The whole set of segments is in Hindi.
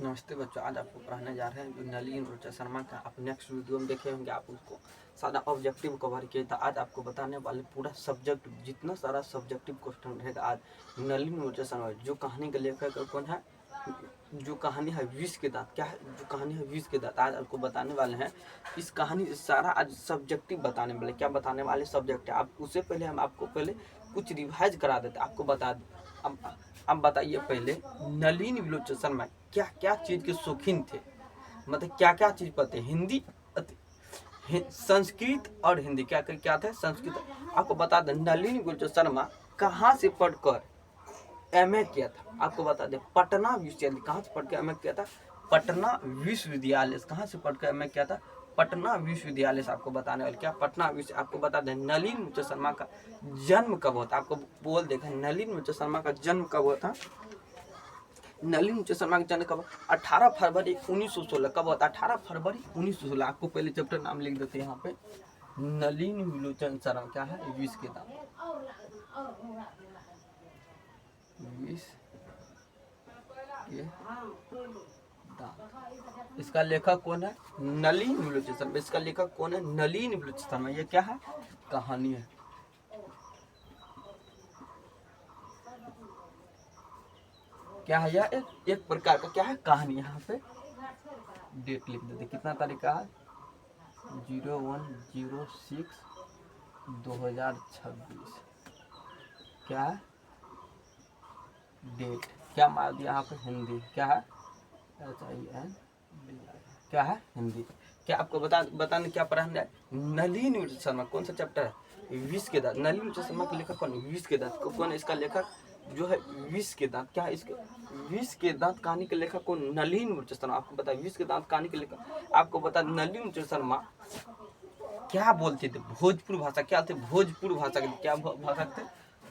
नमस्ते बच्चों, आज आपको पढ़ाने जा रहे हैं जो नलिनी रोचक शर्मा का आप नेक्स्ट वीडियो में देखे होंगे। आप उसको सारा ऑब्जेक्टिव कवर किए था। आज आपको बताने वाले पूरा सब्जेक्ट जितना सारा सब्जेक्टिव क्वेश्चन रहेगा आज नलिनी रोचक शर्मा। जो कहानी का लेखक कौन है, जो कहानी है विष के दांत, क्या है जो कहानी है विष के दांत, आज आपको बताने वाले हैं। इस कहानी से सारा आज सब्जेक्टिव बताने वाले, क्या बताने वाले सब्जेक्ट है। आप उससे पहले हम आपको पहले कुछ रिवाइज करा देते, आपको बता दें। अब बताइए पहले नलिनी विलोचन शर्मा क्या क्या चीज के शौकीन थे, मतलब क्या क्या चीज पढ़ते, हिंदी संस्कृत और हिंदी, क्या क्या थे संस्कृत। आपको बता दें नलिनी विलोचन शर्मा कहाँ से पढ़कर एमए किया था। आपको बता दें पटना विश्वविद्यालय, कहाँ से पढ़कर एमए किया था, पटना विश्वविद्यालय। कहाँ से पढ़कर एमए किया था, पटना विश्वविद्यालय से। आपको बताने वाले क्या पटना विश्व। आपको बता दें नलिनी विलोचन शर्मा का जन्म कब हुआ था। आपको बोल देगा नलिनी विलोचन शर्मा का जन्म कब हुआ था। नलिनी विलोचन शर्मा का जन्म कब, 18 फरवरी 1916। कब हुआ था, 18 फरवरी 1916। आपको पहले चैप्टर नाम लिख देते हैं यहाँ पे। नलिनी विलोचन शर्मा क्या है, विष के दांत, विष के दांत। इसका लेखक कौन है, नलिनी विलोचन शर्मा। इसका लेखक कौन है, नलिनी विलोचन शर्मा। ये क्या है, कहानी है। क्या है यह, एक प्रकार का क्या है, कहानी। यहाँ पे डेट लिख देते, कितना तारीख का है, 01/06/2026। क्या है डेट, क्या मार दिया यहाँ पे, हिंदी। क्या है HIN, क्या है हिंदी। क्या आपको बताने क्या पढ़ाने है, नलिनी विलोचन शर्मा। कौन सा चैप्टर है, विष के दांत। नलिनी विलोचन शर्मा के लेखक कौन, विष के दांत। कौन है इसका लेखक, जो है विष के दांत। क्या है इसके, विष के दांत कहानी के लेखक कौन, नलिनी विलोचन शर्मा। आपको बता विष के दांत कहानी के लेखक। आपको बता नलिनी विलोचन शर्मा क्या बोलते थे, भोजपुरी भाषा। क्या थे, भोजपुरी भाषा के, क्या भाषा थे,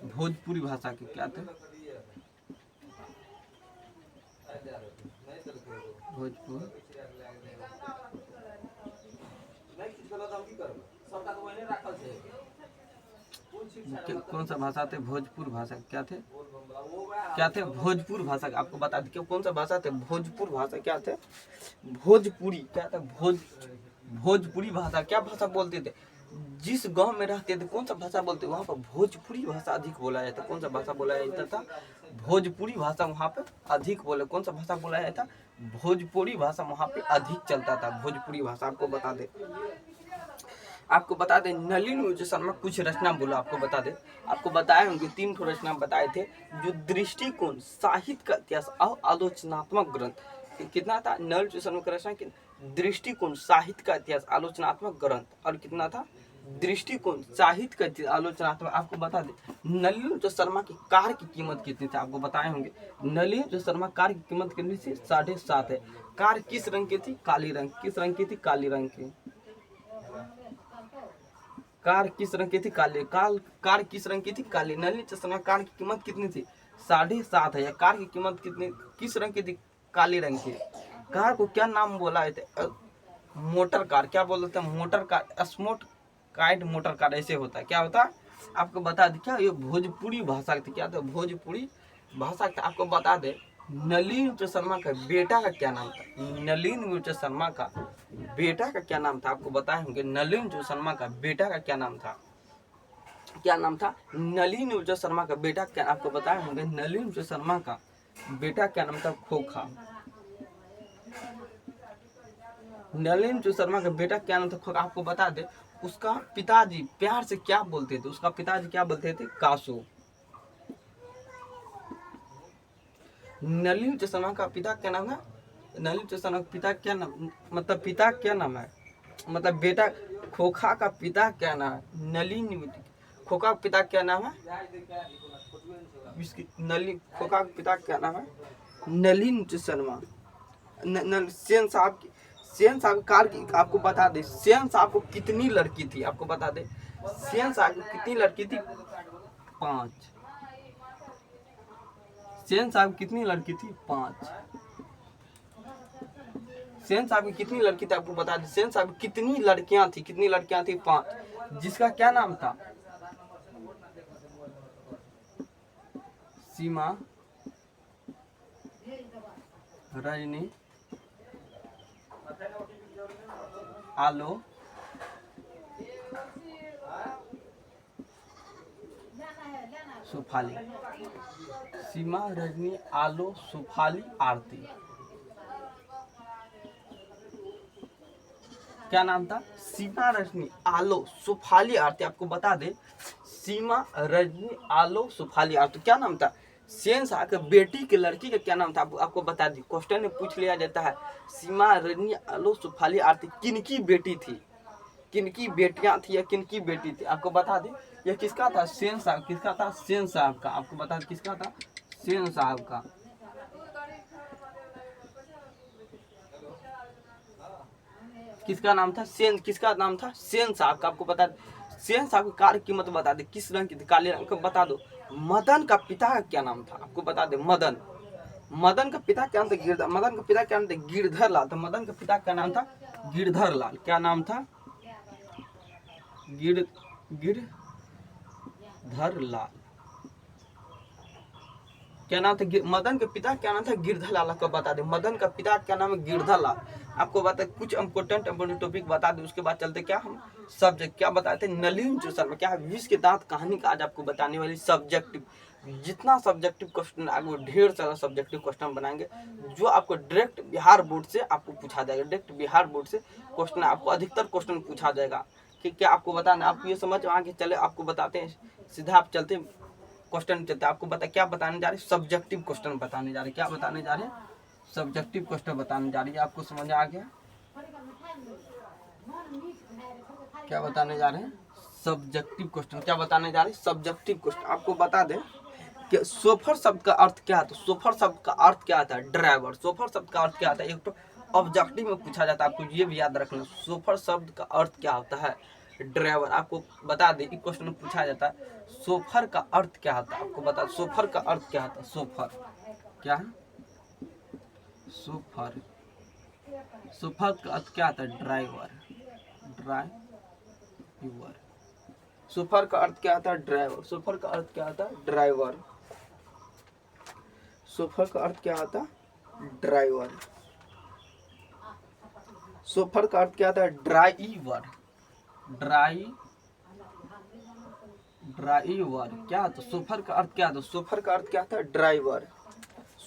भोजपुरी भाषा के क्या थे, भोजपुर। कौन सा भाषा थे, भोजपुर भाषा। क्या थे, क्या थे, भोजपुर भाषा। आपको बता दें कौन सा भाषा थे, भोजपुर भाषा। क्या थे, भोजपुरी। क्या था, भोजपुरी भाषा। क्या भाषा बोलते थे, जिस गांव में रहते थे कौन सा भाषा बोलते, वहाँ पर भोजपुरी भाषा अधिक बोला जाता। कौन सा भाषा बोला जाता था, भोजपुरी भाषा वहाँ पे अधिक बोले। कौन सा भाषा बोला जाता, भोजपुरी भाषा वहाँ पे अधिक चलता था, भोजपुरी भाषा। आपको बता दे, आपको बता दें नलिनी विलोचन शर्मा कुछ रचना बोला। आपको बता दें, आपको बताए होंगे 3 ठो रचना बताए थे। जो दृष्टिकोण, साहित्य का इतिहास और आलोचनात्मक ग्रंथ। कितना था नलिनी विलोचन शर्मा का रचना, दृष्टिकोण, साहित्य का इतिहास, आलोचनात्मक ग्रंथ। और कितना था, दृष्टिकोण, साहित्य का इतिहास, आलोचनात्मक। आपको बता दें नलिनी विलोचन शर्मा की कार की कीमत कितनी थी। आपको बताए होंगे नलिनी विलोचन शर्मा कार की कीमत कितनी थी, 7.5 है। कार किस रंग की थी, काली रंग। किस रंग की थी, काली रंग की। कार किस रंग की थी, काली। कार किस रंग की थी, काली। नलिनी विलोचन शर्मा कार की कीमत कितनी थी, 7.5 है। कार की कीमत कितनी, किस रंग की थी, काली रंग की। कार को क्या नाम बोला है, मोटर कार। क्या बोलते हैं, motor car, smote kite motor car, ऐसे होता है। क्या होता है, आपको बता दें क्या ये भोजपुरी भाषा थी। क्या था, भोजपुरी भाषा था। आपको बता दें नलिनी विलोचन शर्मा का बेटा का क्या नाम था, नलिनी विलोचन शर्मा का बेटा का क्या नाम था। आपको बताए होंगे नलिनी विलोचन शर्मा का बेटा का क्या नाम था, क्या नाम था, नलिनी विलोचन शर्मा का बेटा क्या। आपको बताए होंगे नलिनी विलोचन शर्मा का बेटा क्या नाम था, खोखा। नलिनी विलोचन शर्मा का बेटा क्या नाम था, खोखा। आपको बता दे उसका पिताजी प्यार से क्या बोलते थे, उसका पिताजी क्या बोलते थे, कासू। नलिनी विलोचन शर्मा का पिता क्या नाम है, नलिनी विलोचन शर्मा का पिता क्या नाम, मतलब पिता क्या नाम है, मतलब बेटा खोखा का पिता क्या नाम है, नलिनी। खोखा का पिता क्या नाम है, नलिनी। खोखा का पिता क्या नाम है, नलिनी विलोचन शर्मा। सेन साहब की, सेन साहब कार की। आपको बता दे सेन साहब को कितनी लड़की थी। आपको बता दे सेन साहब को कितनी लड़की थी, 5। सेन साहब कितनी लड़की थी, 5। सेन साहब की कितनी लड़की थी, आपको बता दें सेन साहब कितनी लड़कियां थी, कितनी लड़कियां थी, 5। जिसका क्या नाम था, सीमा, रजनी आलो सुफाली। सीमा रजनी आलो सुफाली आरती, क्या नाम था? सीमा रजनी आलो सुफाली आरती। आपको बता दे, सीमा रजनी आलो सुफाली आरती क्या नाम था? सेन शाह के बेटी के लड़की का क्या नाम था? आपको बता दी, क्वेश्चन में पूछ लिया जाता है। सीमा रजनी आलो सुफाली आरती किनकी बेटी थी, किनकी बेटियां थी या किनकी बेटी थी? आपको बता दें, यह किसका था? सेन साहब। किसका था? सेन साहब का। आपको बता दें किसका था? सेन साहब का। किसका नाम था? सेन। किसका नाम था? सेन साहब का। आपको बता दें, सेन साहब की कार कीमत बता दे, किस रंग की थी? काले रंग का। बता दो, मदन का पिता का क्या नाम था? आपको बता दे, मदन। मदन का पिता क्या नाम था? गिरधर। मदन का पिता क्या नाम था? गिरधर लाल। तो मदन का पिता क्या नाम था? गिरधर लाल। क्या नाम था? गिरधर लाल। क्या नाम था? मदन के पिता क्या नाम था? गिरधर लाल। आपको बता दे, मदन का पिता क्या नाम है? गिरधर लाल। आपको बता, कुछ इम्पोर्टेंट टॉपिक बता दे, उसके बाद चलते क्या हम सब्जेक्ट क्या बताते हैं। नलिन शर्मा क्या है? विष के दांत कहानी का आज आपको बताने वाली सब्जेक्टिव। जितना सब्जेक्टिव क्वेश्चन आगे ढेर सारा सब्जेक्टिव क्वेश्चन बनाएंगे, जो आपको डायरेक्ट बिहार बोर्ड से आपको पूछा जाएगा। डायरेक्ट बिहार बोर्ड से क्वेश्चन आपको अधिकतर क्वेश्चन पूछा जाएगा। कि क्या आपको बताना, आप ये समझ आगे चले, आपको बताते हैं सीधा। आप चलते क्वेश्चन चलते, आपको बता क्या बताने जा रहे हैं? सब्जेक्टिव क्वेश्चन बताने जा रहे हैं। क्या बताने जा रहे हैं? सब्जेक्टिव क्वेश्चन बताने जा रही है। आपको समझ आ गया क्या बताने जा रहे हैं? Subjective question. क्या बताने जा रहे हैं? Subjective question. आपको बता दें कि सोफर शब्द का अर्थ क्या था? सोफर शब्द का अर्थ क्या था? ड्राइवर। सोफर शब्द का अर्थ क्या था? एक तो ऑब्जेक्टिव में पूछा जाता है, आपको ये भी याद रखना। सोफर शब्द का अर्थ क्या होता है? ड्राइवर। आपको बता दें, इस क्वेश्चन में पूछा जाता है सोफर का अर्थ क्या होता है? आपको बता, सोफर का अर्थ क्या होता है? सोफर क्या है? सोफर। सोफर का अर्थ क्या होता है? ड्राइवर। ड्राइवर। सोफर का अर्थ क्या होता है? ड्राइवर। सोफर का अर्थ क्या होता है? ड्राइवर। सोफर का अर्थ क्या होता है? ड्राइवर। सोफर का अर्थ क्या होता है? ड्राइवर। ड्राइवर क्या होता है? सोफर का अर्थ क्या होता है? सोफर का अर्थ क्या होता है? ड्राइवर।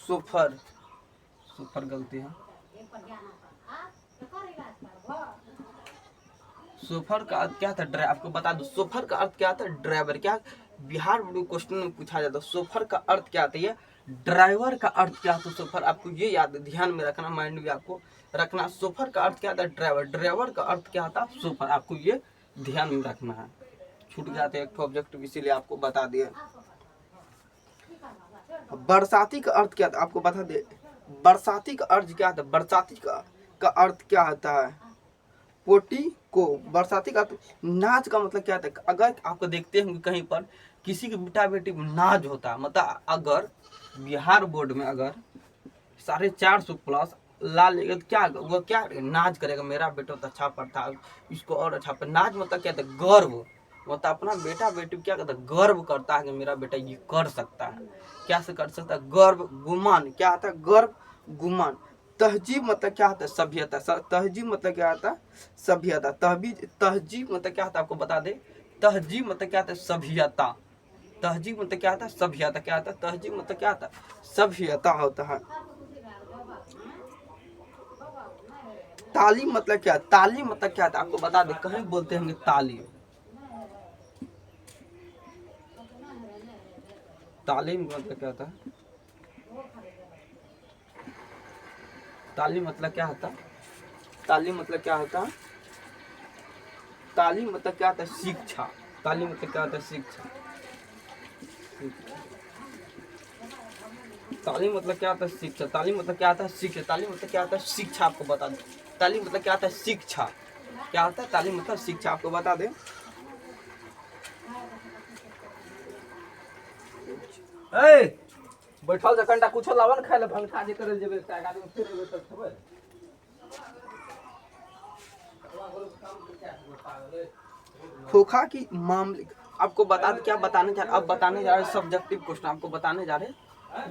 सोफर। सोफर गलती है। सोफर का अर्थ क्या था? ड्राइवर। आपको बता दो, सोफर का अर्थ क्या था? ड्राइवर। क्या बिहार बोर्ड क्वेश्चन में पूछा जाता है, सोफर का अर्थ क्या था? ये ड्राइवर का अर्थ क्या था? सोफर। आपको ये याद ध्यान में रखना, माइंड में आपको रखना। सोफर का अर्थ क्या था? ड्राइवर। ड्राइवर का अर्थ क्या था? सोफर। आपको ये ध्यान में रखना है। छूट जाते हैं एक ऑब्जेक्टिव, इसीलिए आपको बता दिए। बरसाती का अर्थ क्या था? आपको बता दे, बरसाती का अर्थ क्या था? बरसाती का अर्थ क्या होता है? पोटी को। बरसाती का नाच का मतलब क्या था? अगर आपको देखते हैं कहीं पर किसी की बेटा बेटी नाच होता, मतलब अगर बिहार बोर्ड में अगर 450 प्लस ला लेगा तो क्या वो क्या नाच करेगा? मेरा बेटा तो अच्छा पढ़ता, इसको और अच्छा पर। नाच मतलब क्या था? गर्व। मतलब अपना बेटा बेटी क्या करता है? गर्व करता है कि मेरा बेटा ये कर सकता है। क्या से कर सकता है? गर्व। गुमान क्या आता है? गर्व गुमान। तहजीब मतलब क्या होता है? सभ्यता। तहजीब मतलब क्या होता है? सभ्यता। तहजीब मतलब क्या होता है? आपको बता दे, तहजीब मतलब क्या होता है? सभ्यता। तहजीब मतलब क्या होता है? सभ्यता। क्या होता है? तहजीब मतलब क्या होता है? सभ्यता होता है। तालीम मतलब क्या? तालीम मतलब क्या होता है? आपको बता दे, कहीं बोलते हैं तालीम। तालीम मतलब क्या होता है? तालीम मतलब क्या होता है? तालीम मतलब क्या होता है? तालीम मतलब क्या होता है? शिक्षा। तालीम मतलब क्या होता है? शिक्षा। तालीम मतलब क्या होता है? शिक्षा। तालीम मतलब क्या होता है? शिक्षा। तालीम मतलब क्या होता है? शिक्षा। आपको बता दें, तालीम मतलब क्या होता है? शिक्षा। क्या होता है? तालीम मतलब शिक्षा। आपको बता दें, बैठल जखन कुछ लावन खाए ले भंखा जे करे जेबे एक आदमी फिर एबे तक खबर खोखा की मामले। आपको बता क्या बताने जा रहे? अब बताने जा रहे सब्जेक्टिव क्वेश्चन। आपको बताने जा रहे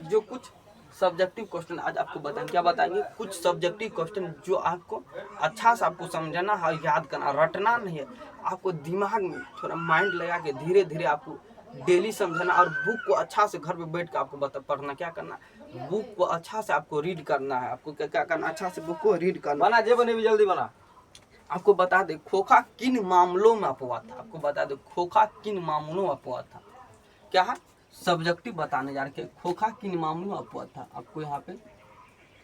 जो कुछ सब्जेक्टिव क्वेश्चन आज आपको बताएंगे। क्या बताएंगे? कुछ सब्जेक्टिव क्वेश्चन जो आपको अच्छा से आपको समझना है, याद करना, रटना नहीं है, आपको दिमाग में थोड़ा माइंड लगा के धीरे धीरे आपको डेली समझना, और बुक को अच्छा से घर पे बैठ के आपको पढ़ना। क्या करना? बुक को अच्छा से आपको रीड करना है। आपको क्या करना? अच्छा से बुक को रीड करना। बना जे बने भी जल्दी बना। आपको बता दे खोखा किन मामलों में अपवाद था। आपको बता दे खोखा किन मामलों में अपवाद था। क्या है? सब्जेक्टिव बताने जा रहे। खोखा किन मामलों में अपवाद था। आपको यहाँ पे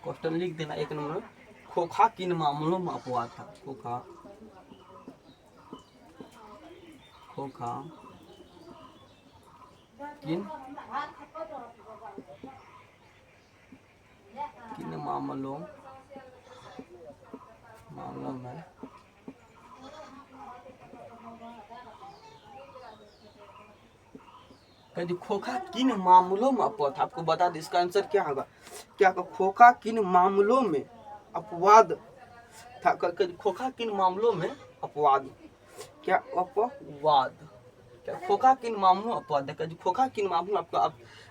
क्वेश्चन लिख देना 1 नंबर। खोखा किन मामलों में अपवाद था। खोखा किन मामलों में खोखा किन मामलों में अपवाद था। आपको बता दें इसका आंसर क्या होगा। क्या खोखा किन मामलों में अपवाद था। खोखा किन मामलों में अपवाद। क्या अपवाद? क्या खोखा किन मामलों में अपवाद है। खोखा किन मामलों में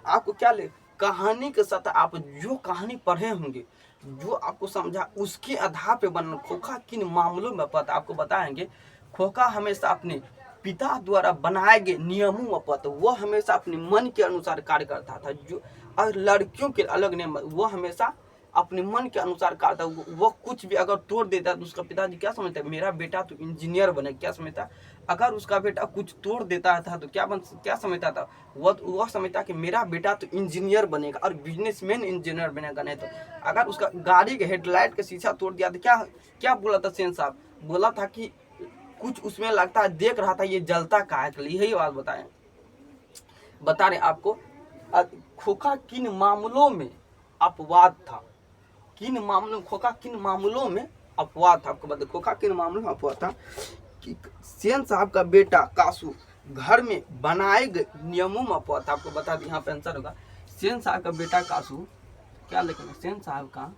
आपको क्या ले कहानी के साथ आप जो कहानी पढ़े होंगे, जो आपको समझा, उसके आधार पे बनना। खोखा किन मामलों में अपवाद आपको बताएंगे। खोखा हमेशा अपने पिता द्वारा बनाए गए नियमों में अपवाद, वह हमेशा अपने मन के अनुसार कार्य करता था। जो और लड़कियों के अलग नियम, वह हमेशा अपने मन के अनुसार करता। वह कुछ भी अगर तोड़ देता है तो उसका पिताजी क्या समझता है? मेरा बेटा तो इंजीनियर बने। क्या समझता? अगर उसका बेटा कुछ तोड़ देता था तो क्या समझता था? वह समझता कि मेरा बेटा तो इंजीनियर बनेगा और बिजनेसमैन इंजीनियर बनेगा। नहीं तो अगर उसका गाड़ी के हेडलाइट का शीशा तोड़ दिया तो क्या बोला था सेन साहब? बोला था कि कुछ उसमें लगता है, देख रहा था ये जलता काहे के लिए। यही बात बता रहे आपको। खोखा किन मामलों में अपवाद था। किन मामलों खोखा किन मामलों में अपवाद था। आपको बता खोखा किन मामलों में अपवाद था कि सेन साहब का बेटा कासू घर में बनाए गए नियमों में अपवाद था। आपको बता दें यहाँ पे आंसर होगा सेन साहब का बेटा कासू। क्या लिखेंगे? सेन साहब का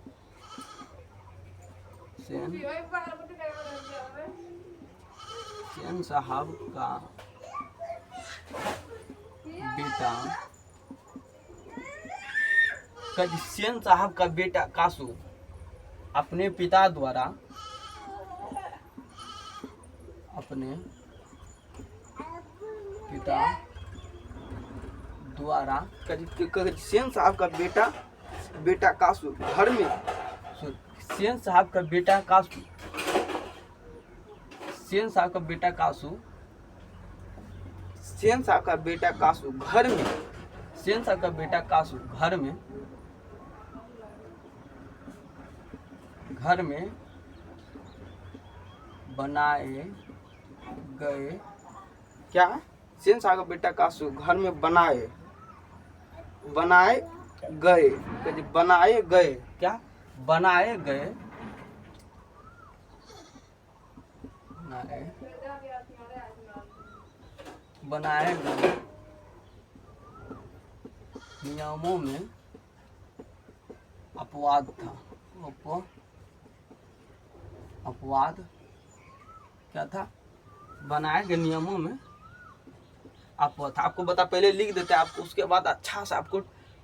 बेटा सेन साहब का बेटा कासू अपने पिता द्वारा सेन साहब का बेटा कासू घर में सेन साहब का बेटा कासू घर में बनाए गए। क्या? सेन साहब का बेटा कासू घर में बनाए गए। क्या? बनाए गए नियमों में अपवाद था। अपवाद क्या था? बनाए गए नियमों में अपवाद था। आपको बता पहले लिख देते हैं आपको, उसके बाद अच्छा से आपको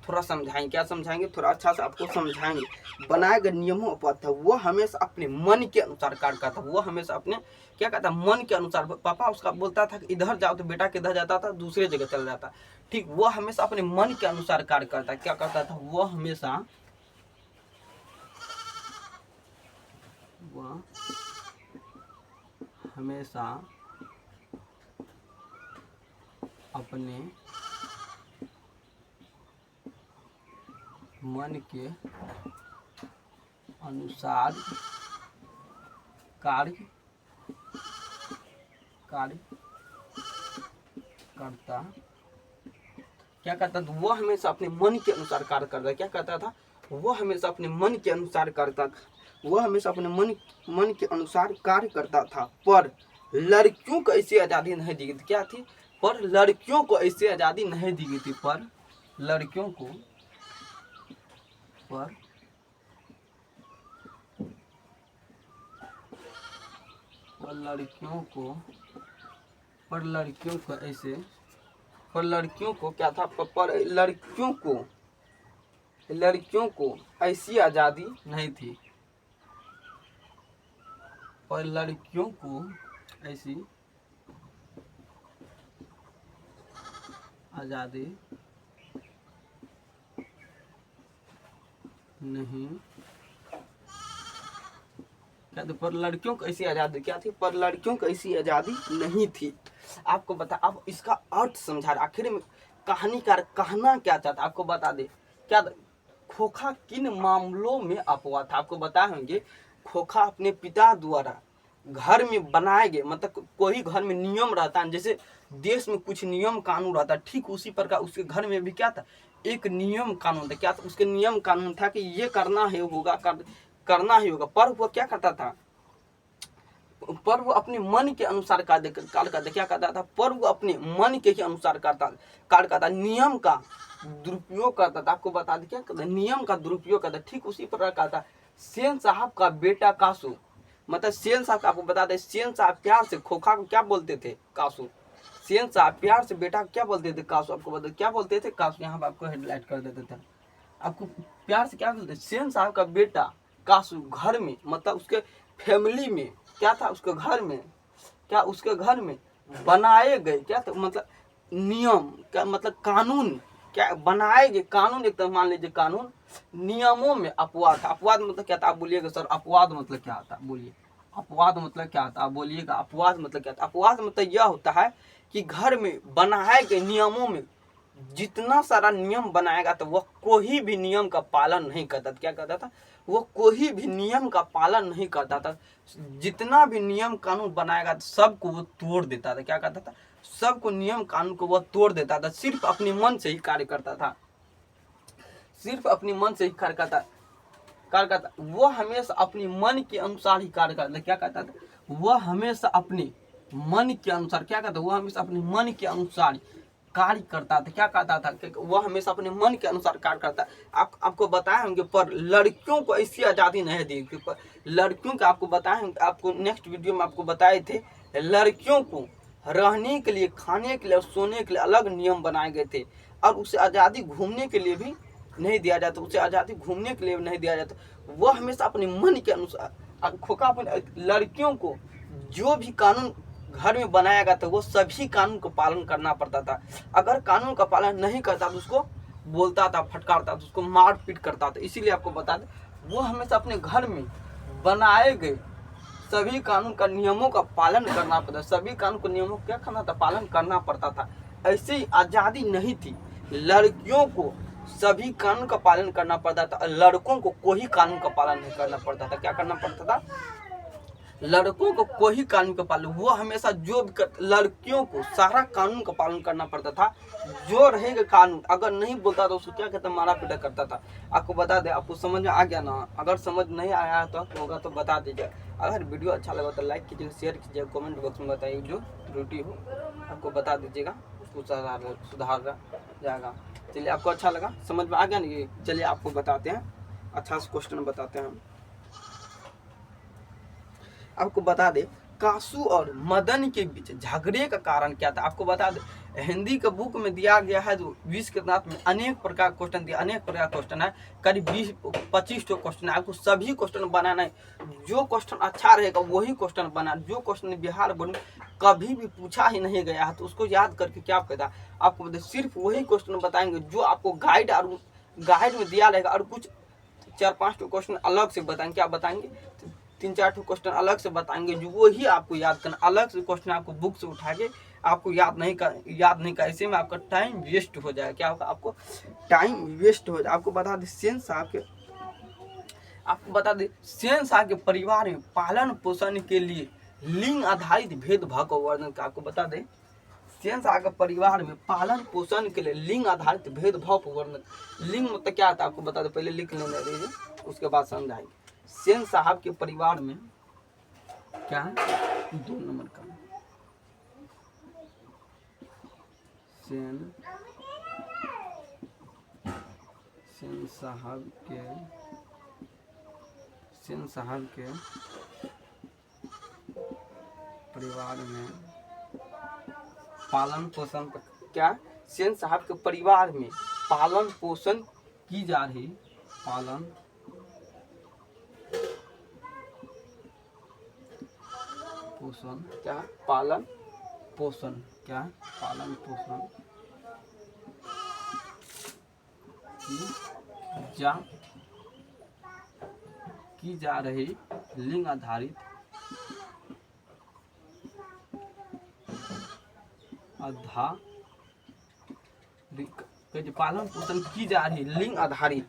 थोड़ा समझाएंगे। क्या समझाएंगे? थोड़ा अच्छा से आपको समझाएंगे। बनाए गए नियमों अपवाद था। वो हमेशा अपने मन के अनुसार कार्य करता था। वो हमेशा अपने क्या कहता? मन के अनुसार। पापा उसका बोलता था कि इधर जाओ तो बेटा किधर जाता था? दूसरे जगह चल जाता। ठीक, वो हमेशा अपने मन के अनुसार कार्य करता। क्या करता था? वो हमेशा अपने मन के अनुसार कार्य करता। क्या करता था? वो हमेशा अपने मन के अनुसार कार्य करता। क्या करता था? वो हमेशा अपने मन के अनुसार करता था। वो हमेशा अपने मन के अनुसार कार्य करता था। पर लड़कियों को ऐसी आज़ादी नहीं दी गई थी। क्या थी? पर लड़कियों को ऐसी आज़ादी नहीं दी गई थी। पर लड़कियों को क्या था? पर लड़कियों को लड़कियों को ऐसी आज़ादी नहीं थी, पर लड़कियों को ऐसी आज़ादी नहीं, क्या थी? पर लड़कियों को ऐसी आज़ादी क्या थी? पर लड़कियों को ऐसी आज़ादी नहीं थी। आपको बता, अब इसका अर्थ समझा रहा, आखिर में कहानीकार कहना क्या चाहता आपको बता दे। क्या खोखा किन मामलों में अपवाद था? आपको बताएंगे खोखा अपने पिता द्वारा घर में बनाए गए, मतलब कोई घर में नियम रहता है, जैसे देश में कुछ नियम कानून रहता है, ठीक उसी प्रकार उसके घर में भी क्या था, एक नियम कानून था। क्या था? उसके नियम कानून था कि ये करना है होगा, करना ही होगा। पर वो क्या करता था? पर वो अपने मन के अनुसार कार्य करता, क्या करता था? पर वो अपने मन के ही अनुसार कार्य करता, नियम का दुरुपयोग करता था। आपको बता दें क्या करता, नियम का दुरुपयोग करता। ठीक उसी प्रकार का था सेन साहब का बेटा कासू, मतलब सेन साहब, आपको बता दें सेन साहब प्यार से खोखा को क्या बोलते थे? कासू। सेन साहब प्यार से बेटा क्या बोलते थे? कासू। आपको बता क्या बोलते थे? कासू। यहाँ पर आपको हेडलाइट कर देते थे, आपको प्यार से क्या बोलते? सेन साहब का बेटा कासू घर में, मतलब उसके फैमिली में क्या था? उसके घर में क्या, उसके घर में बनाए गए क्या था, मतलब नियम, क्या मतलब कानून, क्या बनाए गए कानून, एक तरह मान लीजिए कानून, नियमों में अपवाद था। अपवाद मतलब क्या था? आप बोलिएगा सर अपवाद मतलब क्या आता है? बोलिए अपवाद मतलब क्या आता है? आप बोलिएगा अपवाद मतलब क्या था? अपवाद मतलब यह होता है कि घर में बनाए गए नियमों में जितना सारा नियम बनाएगा तो वह कोई भी नियम का पालन नहीं करता था। क्या करता था? वो कोई भी नियम का पालन नहीं करता था। जितना भी नियम कानून बनाएगा तो सबको वो तोड़ देता था। क्या करता था? सबको नियम कानून को वो तोड़ देता था। सिर्फ अपने मन से ही कार्य करता था, सिर्फ अपने मन से ही कार्य करता। वो हमेशा अपने मन के अनुसार ही कार्य करता। क्या करता था? वह हमेशा अपने मन के अनुसार क्या करता? वह हमेशा अपने मन के अनुसार कार्य करता था। क्या करता था? वह हमेशा अपने मन के अनुसार कार्य करता। आपको बताए होंगे, पर लड़कियों को ऐसी आज़ादी नहीं दी। लड़कियों को आपको बताए होंगे, आपको नेक्स्ट वीडियो में आपको बताए थे, लड़कियों को रहने के लिए, खाने के लिए और सोने के लिए अलग नियम बनाए गए थे, और उसे आज़ादी घूमने के लिए भी नहीं दिया जाता, उसे आज़ादी घूमने के लिए नहीं दिया जाता। वह हमेशा अपने मन के अनुसार खोखा लड़कियों को जो भी कानून घर में बनाया गया था वो सभी कानून को पालन करना पड़ता था। अगर कानून का पालन नहीं करता तो उसको बोलता था, फटकारता था, उसको मार पीट करता था। इसीलिए आपको बता दें वो हमेशा अपने घर में बनाए गए सभी कानून का नियमों का पालन करना पड़ता, सभी कानून के नियमों क्या करना था? पालन करना पड़ता था। ऐसी आज़ादी नहीं थी। लड़कियों को सभी कानून का पालन करना पड़ता था, लड़कों को कोई कानून का पालन नहीं करना पड़ता था। क्या करना पड़ता था? लड़कों को कोई कानून का पालन, वो हमेशा जो भी लड़कियों को सारा कानून का पालन करना पड़ता था। जो रहेगा कानून, अगर नहीं बोलता तो उसको क्या कहता? मारा पीटा करता था। आपको बता दे, आपको समझ में आ गया ना? अगर समझ नहीं आया तो होगा तो बता दीजिए। अगर वीडियो अच्छा लगा तो लाइक कीजिएगा, शेयर कीजिएगा, कमेंट बॉक्स में बताइए जो त्रुटि हो आपको बता दीजिएगा, उसको सुधार जाएगा। चलिए, आपको अच्छा लगा, समझ में आ गया नहीं? चलिए आपको बताते हैं, अच्छा से क्वेश्चन बताते हैं हम। आपको बता दे कासू और मदन के बीच झगड़े का कारण क्या था? आपको बता दे हिंदी के बुक में दिया गया है जो 20 के दांत में अनेक प्रकार क्वेश्चन दिया, अनेक प्रकार क्वेश्चन है, करीब 20-25 क्वेश्चन है। आपको सभी क्वेश्चन बनाना है, जो क्वेश्चन अच्छा रहेगा वही क्वेश्चन बना। जो क्वेश्चन बिहार बोर्ड में कभी भी पूछा ही नहीं गया है तो उसको याद करके क्या फायदा? आपको बता सिर्फ वही क्वेश्चन बताएंगे जो आपको गाइड में दिया रहेगा, और कुछ 4-5 क्वेश्चन अलग से बताएंगे। क्या बताएंगे? 3-4 क्वेश्चन अलग से बताएंगे जो वो ही आपको याद करना। अलग से क्वेश्चन आपको बुक से उठा के आपको याद नहीं कर, ऐसे में आपका टाइम वेस्ट हो जाएगा। क्या होगा? आपको टाइम वेस्ट हो जाए। आपको बता दें सेन साहब के परिवार में पालन पोषण के लिए लिंग आधारित भेदभाव का वर्णन का। आपको बता दें सेन साहब के परिवार में पालन पोषण के लिए लिंग आधारित भेदभाव का वर्णन। लिंग मतलब क्या आता है? आपको बता दें, पहले लिख लेने दीजिए, उसके बाद समझाएंगे। सेन साहब के परिवार में क्या है? 2 नंबर का सेन साहब के परिवार में पालन पोषण क्या? सेन साहब के परिवार में पालन पोषण की जा रही पालन पोषण क्या पालन पोषण क्या पालन पोषण की जा रही लिंग आधारित पालन पोषण की जा रही लिंग आधारित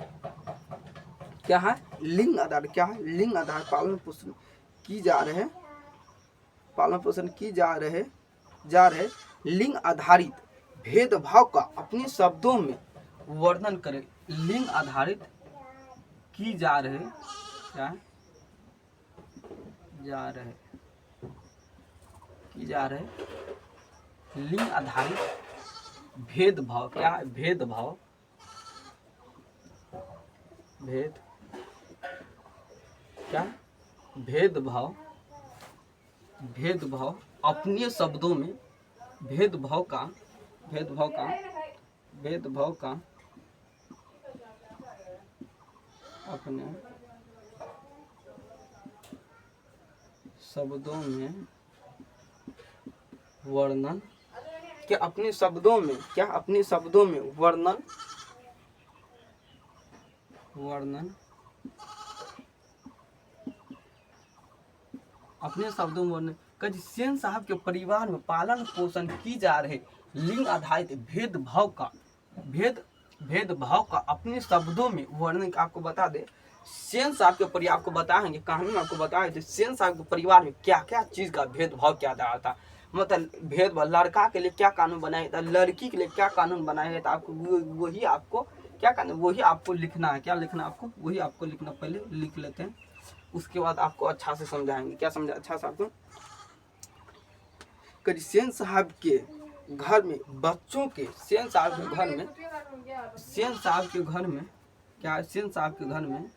क्या है लिंग आधारित क्या है लिंग आधारित पालन पोषण की जा रहे पालन पोषण की जा रहे लिंग आधारित भेदभाव का अपने शब्दों में वर्णन करें। लिंग आधारित की जा रहे क्या की जा रहे लिंग आधारित भेदभाव क्या है भेदभाव भेदभाव अपने शब्दों में भेदभाव का अपने शब्दों में वर्णन क्या अपने शब्दों में वर्णन अपने शब्दों में वर्णन कभी सेन साहब के परिवार में पालन पोषण की जा रहे लिंग आधारित भेदभाव का अपने शब्दों में वर्णन। आपको बता दे सेन साहब के परिवार आपको बताएंगे कहानी में आपको बताया तो सेन साहब के परिवार में क्या क्या चीज का भेदभाव किया जा रहा था। मतलब भेदभाव लड़का के लिए क्या कानून बनाया था लड़की के लिए क्या कानून बनाया गया था आपको वही आपको क्या करना वही आपको लिखना है। क्या लिखना आपको वही आपको लिखना पहले लिख लेते हैं उसके बाद आपको अच्छा से समझाएंगे। क्या समझा अच्छा से आपको सेन साहब के घर में बच्चों के सेन साहब के घर में सेन साहब के घर में क्या सेन साहब के घर में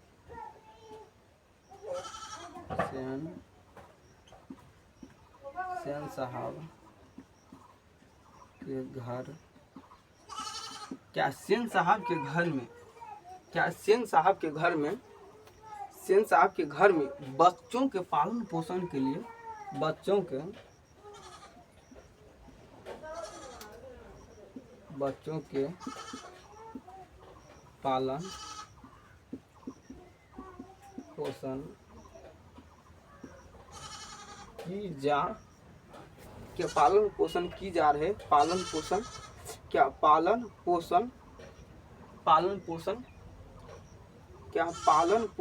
सेन साहब के घर क्या सेन साहब के घर में क्या सेन साहब के घर में बच्चों के पालन पोषण के लिए बच्चों के पालन पोषण की जा क्या पालन पोषण की जा रहे पालन पोषण क्या पालन पोषण क्या पालन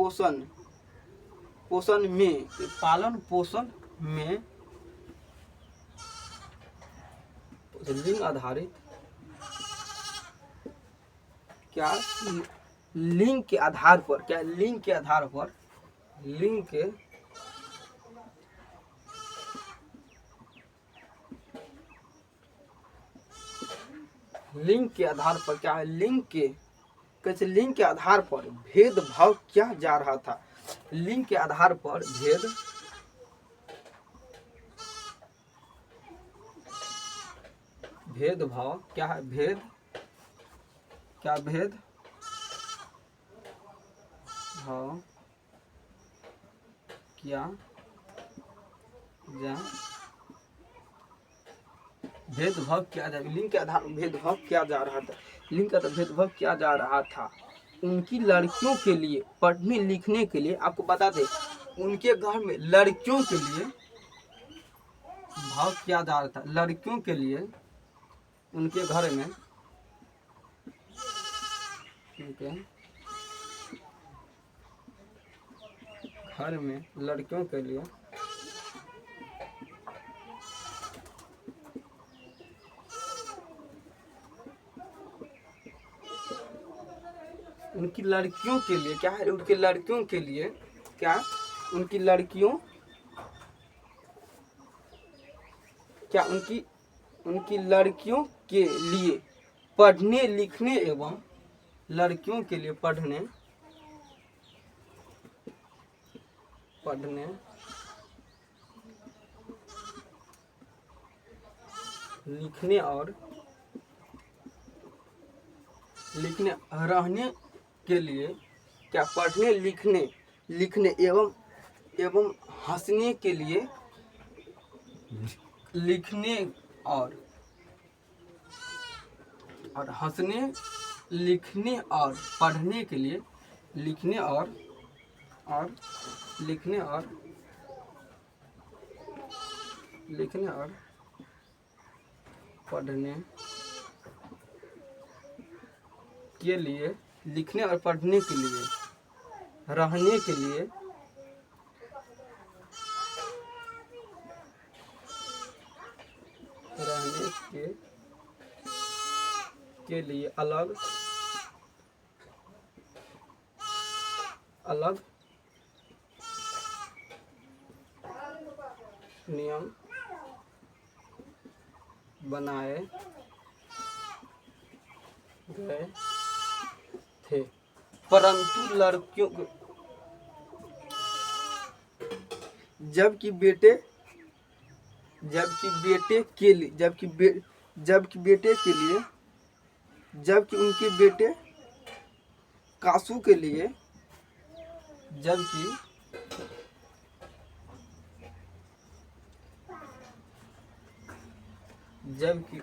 पोषण में लिंग आधारित क्या लिंग के आधार पर लिंग के आधार पर क्या है लिंग के आधार पर भेदभाव किया जा रहा था। लिंग के आधार पर भेदभाव क्या है भेद भाव क्या जा भेदभाव किया जा लिंग के आधार पर भेदभाव किया जा रहा था। लिंग का भेदभाव किया जा रहा था उनकी लड़कियों के लिए पढ़ने लिखने के लिए। आपको बता दें उनके घर में लड़कियों के लिए भाव किया जा रहा था लड़कियों के लिए उनके घर में लड़कियों के लिए उनकी लड़कियों के लिए क्या है उनकी लड़कियों के लिए क्या उनकी लड़कियों क्या उनकी लड़कियों के लिए पढ़ने लिखने एवं लड़कियों के लिए पढ़ने लिखने और के लिए क्या, पढ़ने लिखने एवं हंसने के लिए, लिखने और हंसने, लिखने और पढ़ने के लिए, लिखने और पढ़ने के लिए, लिखने और पढ़ने के लिए, रहने के लिए, लिए अलग नियम बनाए गए थे, परंतु लड़कियों जबकि उनके बेटे कासू के लिए, जबकि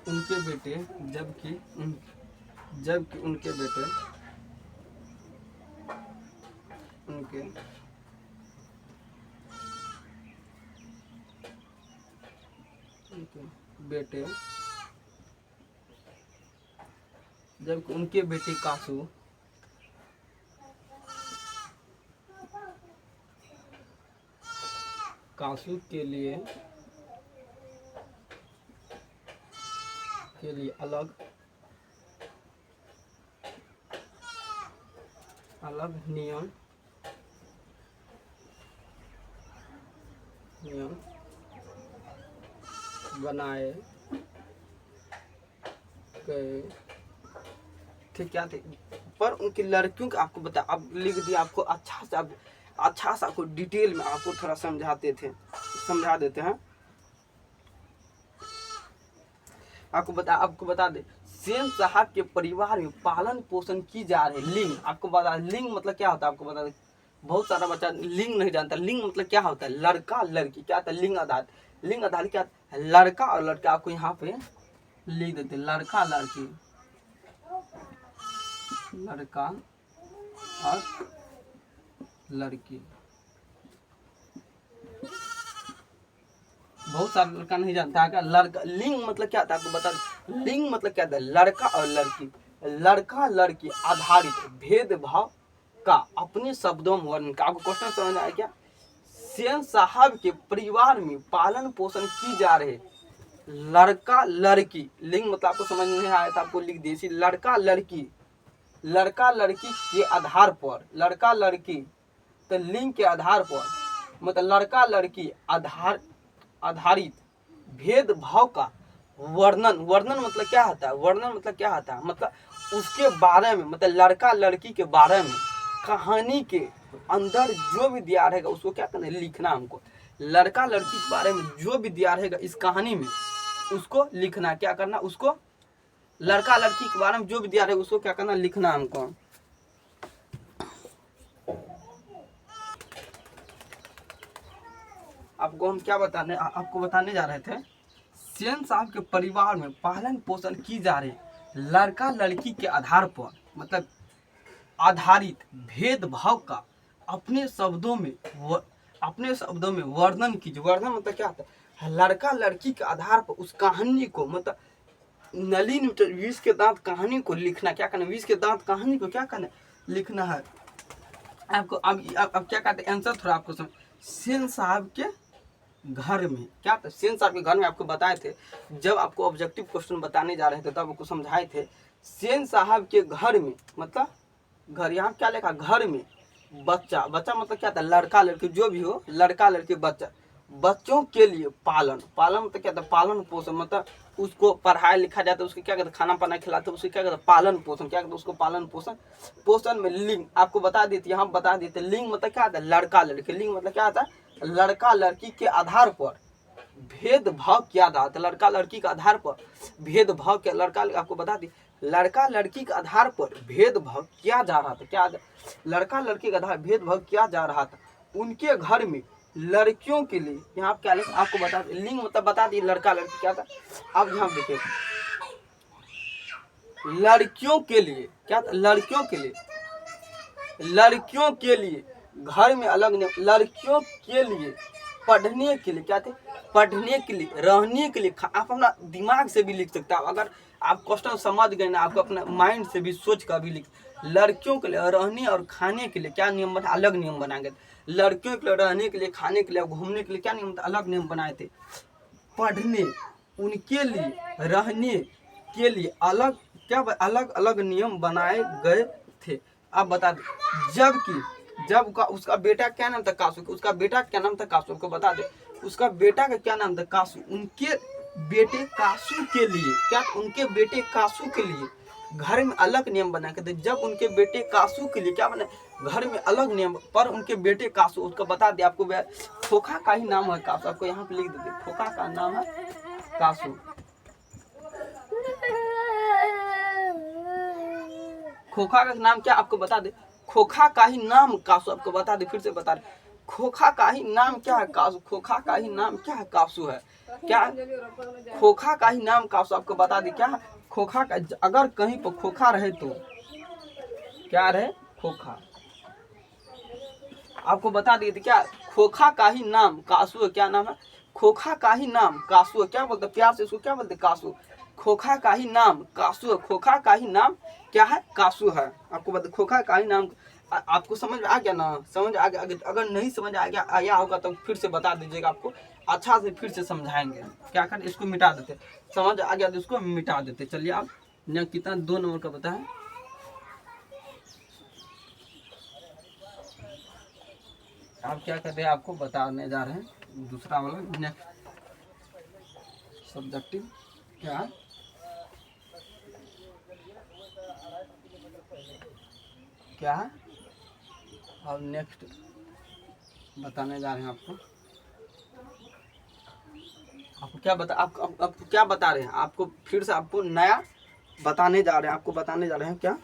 उनके बेटे जबकि उनके बेटे कासू के लिए अलग नियम बनाए गए थे। क्या थे? पर उनकी लड़कियों का आपको बता, अब लिख दिया आपको अच्छा सा आपको डिटेल में आपको थोड़ा समझा देते हैं। आपको बता दे, सेन साहब के परिवार में पालन पोषण की जा रही लिंग। आपको बता, लिंग मतलब क्या होता है आपको बता दे। बहुत सारा बच्चा लिंग नहीं जानता। लिंग मतलब क्या होता है? लड़का लड़की। क्या होता है? लिंग आधार क्या है? लड़का और लड़का। आपको यहाँ पे लिख देते, लड़का लड़की, लड़का और लड़की। बहुत सारा लड़का नहीं जानता है क्या लड़का। लिंग मतलब क्या था आपको बता, लिंग मतलब क्या था? लड़का और लड़की, लड़का लड़की आधारित भेदभाव का अपने शब्दों में वर्णन। आपको क्वेश्चन समझ आया क्या? सेन साहब के परिवार में पालन पोषण की जा रहे लड़का लड़की। लिंग मतलब आपको समझ नहीं आया था, आपको लिख दिए लड़का लड़की के आधार पर, लड़का लड़की तो लिंग के आधार पर, मतलब लड़का लड़की आधारित भेदभाव का वर्णन मतलब क्या होता है? वर्णन मतलब क्या होता है? मतलब उसके बारे में, मतलब लड़का लड़की के बारे में कहानी के अंदर जो भी दिया रहेगा उसको क्या करना है? लिखना। हमको लड़का लड़की के बारे में जो भी दिया रहेगा इस कहानी में उसको लिखना। क्या करना? उसको लड़का लड़की के बारे में जो भी दिया रहेगा उसको क्या करना? लिखना हमको। आपको हम क्या आपको बताने जा रहे थे, सेन साहब के परिवार में पालन पोषण की जा रही लड़का लड़की के आधार पर, मतलब आधारित भेदभाव का अपने शब्दों में वर्णन कीजिए। वर्णन मतलब क्या होता है? लड़का लड़की के आधार पर उस कहानी को, मतलब नलिन विष के दांत कहानी को लिखना। क्या करना? विष के दांत कहानी को क्या करना? लिखना है आपको। अब क्या कहते हैं आंसर थोड़ा आपको समझ। सेन साहब के घर में क्या था? सेन साहब के घर में आपको बताए थे, जब आपको ऑब्जेक्टिव क्वेश्चन बताने जा रहे थे तब आपको समझाए थे। सेन साहब के घर में, मतलब घर, यहाँ क्या लिखा? घर में बच्चा मतलब क्या था? लड़का लड़की जो भी हो, लड़का लड़की बच्चों के लिए पालन मतलब क्या था? पालन पोषण, मतलब उसको पढ़ाया लिखा जाता है, उसको क्या कहते? खाना पाना खिलाते, उसको क्या कहते? पालन पोषण। क्या कहते? उसको पालन पोषण में लिंग आपको बता देते, यहाँ बता देते। लिंग मतलब क्या आता है? लड़का लड़की। लिंग मतलब क्या आता है? लड़का लड़की के आधार पर भेदभाव किया जाता है। लड़का लड़की के आधार पर भेदभाव के, लड़का आपको बता दी लड़का लड़की के आधार पर भेदभाव किया जा रहा था। क्या लड़का लड़की के आधार भेदभाव किया जा रहा था उनके घर में लड़कियों के लिए। यहाँ क्या लिखा आपको बता लिंग मतलब बता दिए लड़का लड़की क्या था। अब यहाँ देखिए लड़कियों के लिए क्या था, लड़कियों के लिए घर में अलग नहीं, लड़कियों के लिए पढ़ने के लिए क्या थे, पढ़ने के लिए, रहने के लिए। आप अपना दिमाग से भी लिख सकते हैं अगर आप क्वेश्चन समझ गए ना, आपको अपना माइंड से भी सोच कर भी लिख। लड़कियों के लिए रहने और खाने के लिए क्या नियम बना, अलग नियम बनाए गए। लड़कियों के लिए रहने के लिए, खाने के लिए, घूमने के लिए क्या नियम, अलग नियम बनाए थे। पढ़ने उनके लिए, रहने के लिए अलग क्या अलग अलग नियम बनाए गए थे। आप बता दें जबकि जब का उसका बेटा क्या नाम था, कासू। उसका बेटा क्या नाम था, कासू को बता दे। उसका बेटा का क्या नाम था, कासू। उनके बेटे कासू के लिए क्या, उनके बेटे कासू के लिए घर में अलग नियम बना के थे। जब उनके बेटे कासू के लिए क्या बना, घर में अलग नियम, पर उनके बेटे कासू, उसको बता दे आपको खोखा का ही नाम है कासू। आपको यहाँ पे लिख देते, खोखा का नाम है कासू। खोखा का नाम क्या आपको बता दे, खोखा का ही नाम कासू। आपको बता दे, फिर से बता दे, खोखा का ही नाम क्या है, कासू। खोखा का ही नाम क्या है, कासू है। क्या खोखा का ही नाम कासू। आपको बता दे क्या खोखा का, अगर कहीं पर खोखा रहे तो क्या रहे, खोखा। आपको बता दिए थे क्या, खोखा का ही नाम कासू है। क्या नाम है, खोखा का ही नाम कासू है। क्या बोलते प्यार से उसको क्या बोलते, कासू। खोखा का ही नाम कासू है। खोखा का ही नाम क्या है, कासू है। आपको बता खोखा का ही नाम। आपको समझ आ गया ना, समझ आ गया। अगर नहीं समझ आ गया आया होगा तो फिर से बता दीजिएगा, आपको अच्छा से फिर से समझाएंगे। क्या कर इसको मिटा देते, समझ आ गया तो इसको मिटा देते। चलिए आप कितना 2 नंबर का बताएं। आप क्या कर रहे हैं, आपको बताने जा रहे हैं दूसरा वाला नेक्स्ट सब्जेक्टिव क्या क्या है। और नेक्स्ट बताने जा रहे हैं आपको क्या बता आपको क्या बता रहे हैं, आपको फिर से आपको नया बताने जा रहे हैं। आपको बताने जा रहे हैं क्या,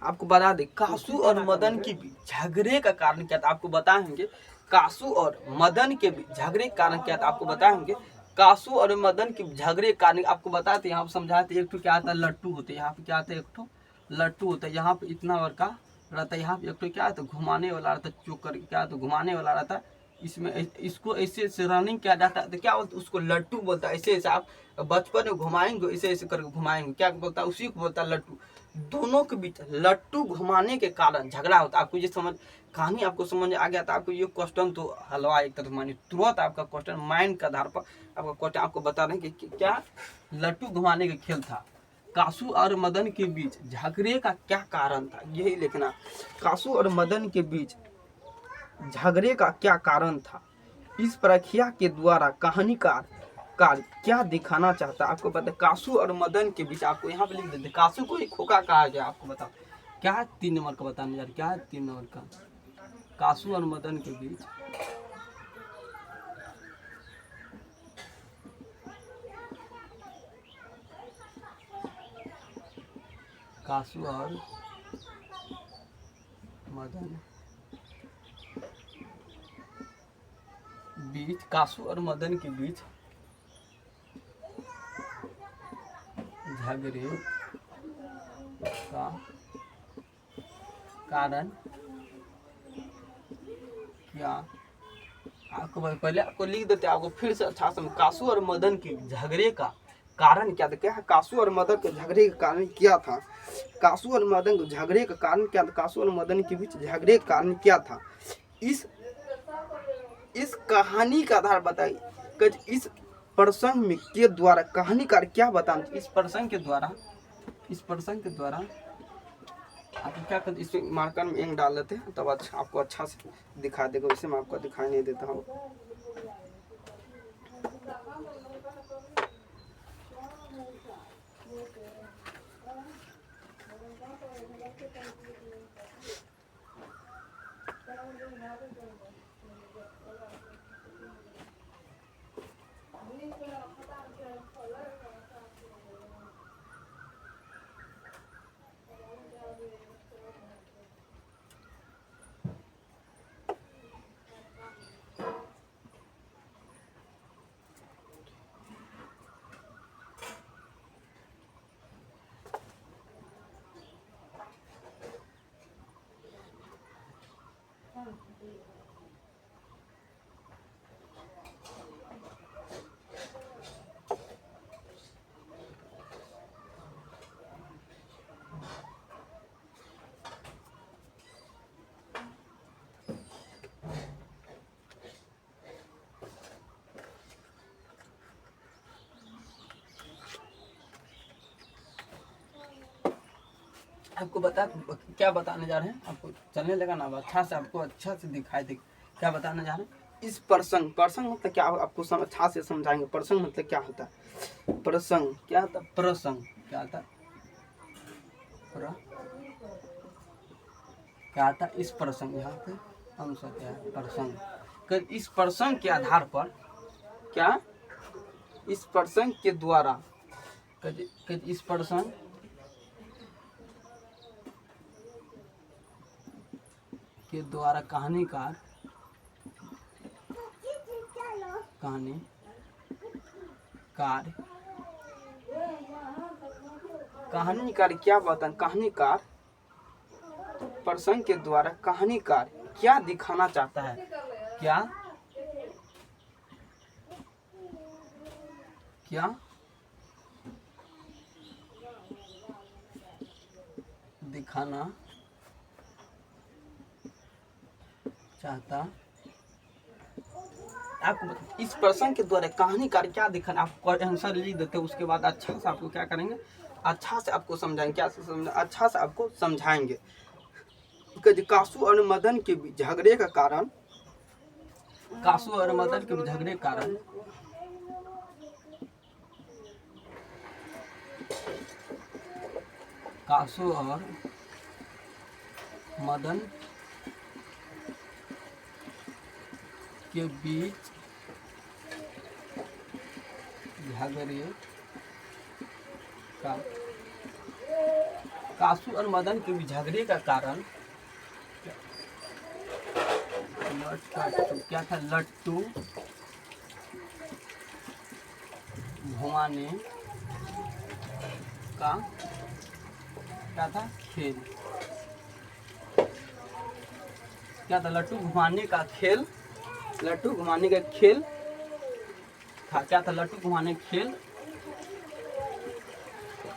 आपको बता दे कासू और मदन के बीच झगड़े का कारण क्या था। आपको बताएंगे कासू और मदन के बीच झगड़े का कारण क्या था। आपको बताएंगे कासू और मदन के झगड़े का कारण आपको बताते, यहाँ पे समझाते। एक तो क्या आता है, लट्टू होते, यहाँ पे क्या आता है, एक तो लट्टू होता है। यहाँ पे इतना बड़का रहता है, यहाँ पे एक तो क्या आता है, घुमाने वाला रहता है, चोकर क्या आता है, घुमाने वाला रहता है। इसमें इसको ऐसे ऐसे रनिंग किया जाता है तो क्या बोलते, उसको लट्टू बोलता है। ऐसे ऐसे आप बचपन में घुमाएंगे, ऐसे ऐसे करके घुमाएंगे, क्या बोलता है, उसी को बोलता है लट्टू। दोनों के बीच लट्टू घुमाने के कारण झगड़ा होता है। आपको ये समझ, कहानी आपको समझ आ गया था। आपको ये क्वेश्चन तो हलवा एक तरह मानिए तुरंत आपका क्वेश्चन माइंड के आधार पर आपका क्वेश्चन आपको बता रहे हैं कि क्या लट्टू घुमाने का खेल था। कासू और मदन के बीच झगड़े का क्या कारण था, यही लिखना। कासू और मदन के बीच झगड़े का क्या कारण था, इस प्रक्रिया के द्वारा कहानीकार क्या दिखाना चाहता है। आपको पता है कासू और मदन के बीच, आपको यहाँ पे लिख देते कासू को ही खोखा कहा गया। आपको बताओ क्या है, 3 नंबर का बताने जा रहे, क्या है 3 नंबर का, कासू और मदन के बीच कासू और मदन बीच, कासू और मदन के बीच झगड़े का कारण क्या। आपको पहले आपको लिख देते, आपको फिर से अच्छा समझ। कासू और मदन के झगड़े का कारण क्या था, क्या कासू और मदन के झगड़े का कारण क्या था। कासू और मदन के झगड़े का कारण क्या था, कासू और मदन के बीच झगड़े का कारण क्या था। इस कहानी का आधार बताइए। इस प्रसंग में के द्वारा कहानीकार क्या बताना, इस प्रसंग के द्वारा आप क्या करते, इसमें मार्कर में इंक डाल लेते हैं तब अच्छा आपको अच्छा से दिखा देगा। वैसे मैं आपको दिखाई नहीं देता हूँ। आपको क्या बताने जा रहे हैं, आपको चलने लगा ना, अच्छा से आपको अच्छा से दिखाई दे क्या बताने जा रहे हैं। इस प्रसंग मतलब क्या, आपको अच्छा से समझाएंगे। प्रसंग मतलब क्या होता है, प्रसंग क्या होता है, प्रसंग क्या होता है, क्या आता है इस प्रसंग, यहाँ पे हम सब क्या है प्रसंग। इस प्रसंग के आधार पर क्या, इस प्रसंग के द्वारा, इस प्रसंग के द्वारा कहानीकार क्या बात है, कहानीकार प्रसंग के द्वारा कहानीकार क्या दिखाना चाहता है, क्या दिखाना चाहता, आप इस प्रसंग के द्वारा कहानीकार क्या दिखाना, आप आंसर लिख देते, उसके बाद अच्छा से आपको क्या करेंगे, अच्छा से आपको समझाएंगे, क्या से समझाएंगे, अच्छा से आपको समझाएंगे। कासू और मदन के झगड़े का कारण, कासू और मदन के झगड़े के कारण कासू और मदन के बीच झगड़े का, कासू और मदन के बीच झगड़े का कारण क्या था, लट्टू घुमाने का क्या था खेल, क्या था, लट्टू घुमाने का खेल, लट्टू घुमाने का खेल था, क्या था, लट्टू घुमाने खेल,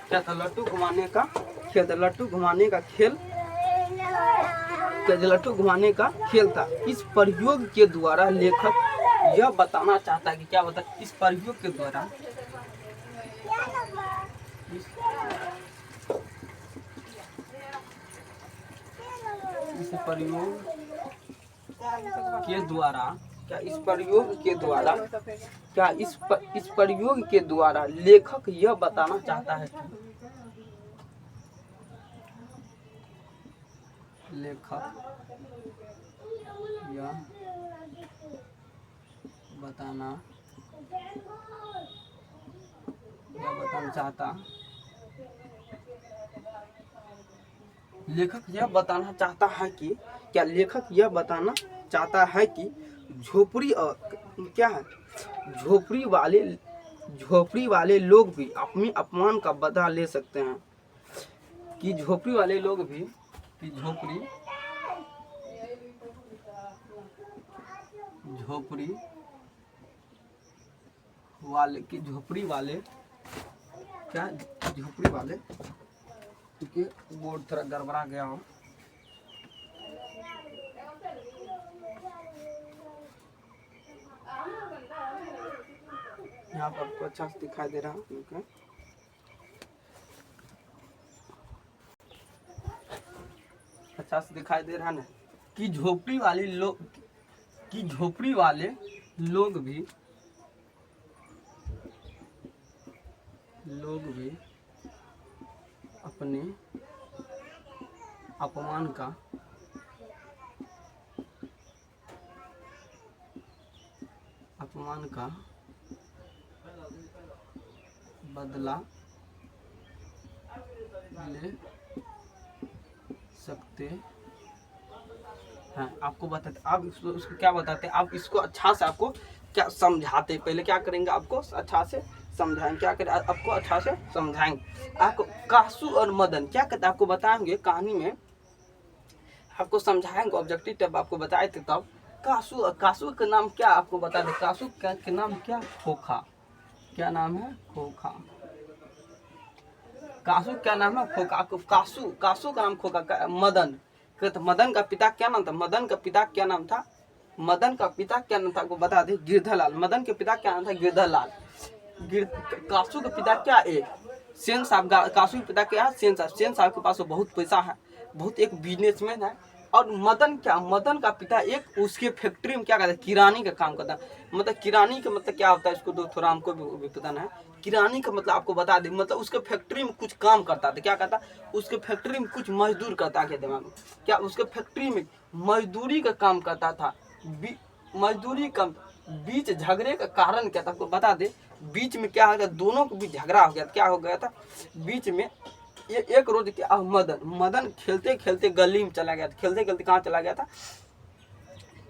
क्या था, लट्टू घुमाने का खेल था, लट्टू घुमाने का खेल, लट्टू घुमाने का खेल था। इस प्रयोग के द्वारा लेखक यह बताना चाहता है कि क्या बता, इस प्रयोग के द्वारा, इस प्रयोग के द्वारा, क्या इस प्रयोग के द्वारा, क्या इस प्रयोग के द्वारा लेखक यह बताना चाहता है कि, लेखक यह बताना चाहता, लेखक यह बताना चाहता है कि, क्या लेखक यह बताना चाहता है कि झोपड़ी और क्या है, झोपड़ी वाले लोग भी अपने अपमान का बदला ले सकते हैं, कि झोपड़ी वाले लोग भी, कि झोपड़ी वाले क्या, झोपड़ी वाले, क्योंकि बोर्ड थोड़ा गड़बड़ा गया हो, यहाँ पर आपको अच्छा से दिखाई दे रहा है, अच्छा से दिखाई दे रहा ना, कि झोपड़ी वाले लोग भी अपने अपमान का बदला ले सकते हैं। आपको बताते, आप उसको क्या बताते, आप इसको अच्छा से आपको क्या समझाते, पहले क्या करेंगे, आपको अच्छा से समझाएंगे, क्या करें, आपको अच्छा से समझाएंगे। आपको कासू और मदन क्या कहते, आपको बताएंगे कहानी में, आपको समझाएंगे, ऑब्जेक्टिव टाइप आपको बताए थे तब। कासू का नाम क्या, आपको बता दे, कासू का नाम क्या, खोखा, क्या नाम है, खोखा, कासू क्या नाम है, खोखा, कासू का नाम खोखा, मदन का पिता क्या नाम था, मदन का पिता क्या नाम था, आपको बता दे, गिरधर लाल, मदन के पिता क्या नाम था, गिरधर लाल। कासू का पिता क्या, एक सेन साहब कासू के पिता क्या है? सेन साहब। सेन साहब के पास तो बहुत पैसा है, बहुत एक बिजनेसमैन है। और मदन क्या, मदन का पिता एक उसके फैक्ट्री में क्या करता है, किरानी का काम करता है। मतलब किरानी का मतलब क्या होता है, इसको तो थोड़ा हमको भी पता नहीं है। किरानी का मतलब आपको बता दें, मतलब उसके फैक्ट्री में कुछ काम करता था। क्या करता, उसके फैक्ट्री में कुछ मजदूर करता है दिमाग में, क्या उसके फैक्ट्री में मजदूरी का काम करता था। मजदूरी का बीच झगड़े का कारण क्या था आपको बता दे। बीच में क्या हो गया, दोनों के बीच झगड़ा हो गया। क्या हो गया था बीच में, ये एक रोज क्या, मदन खेलते खेलते गली में चला गया था। खेलते खेलते कहाँ चला गया था,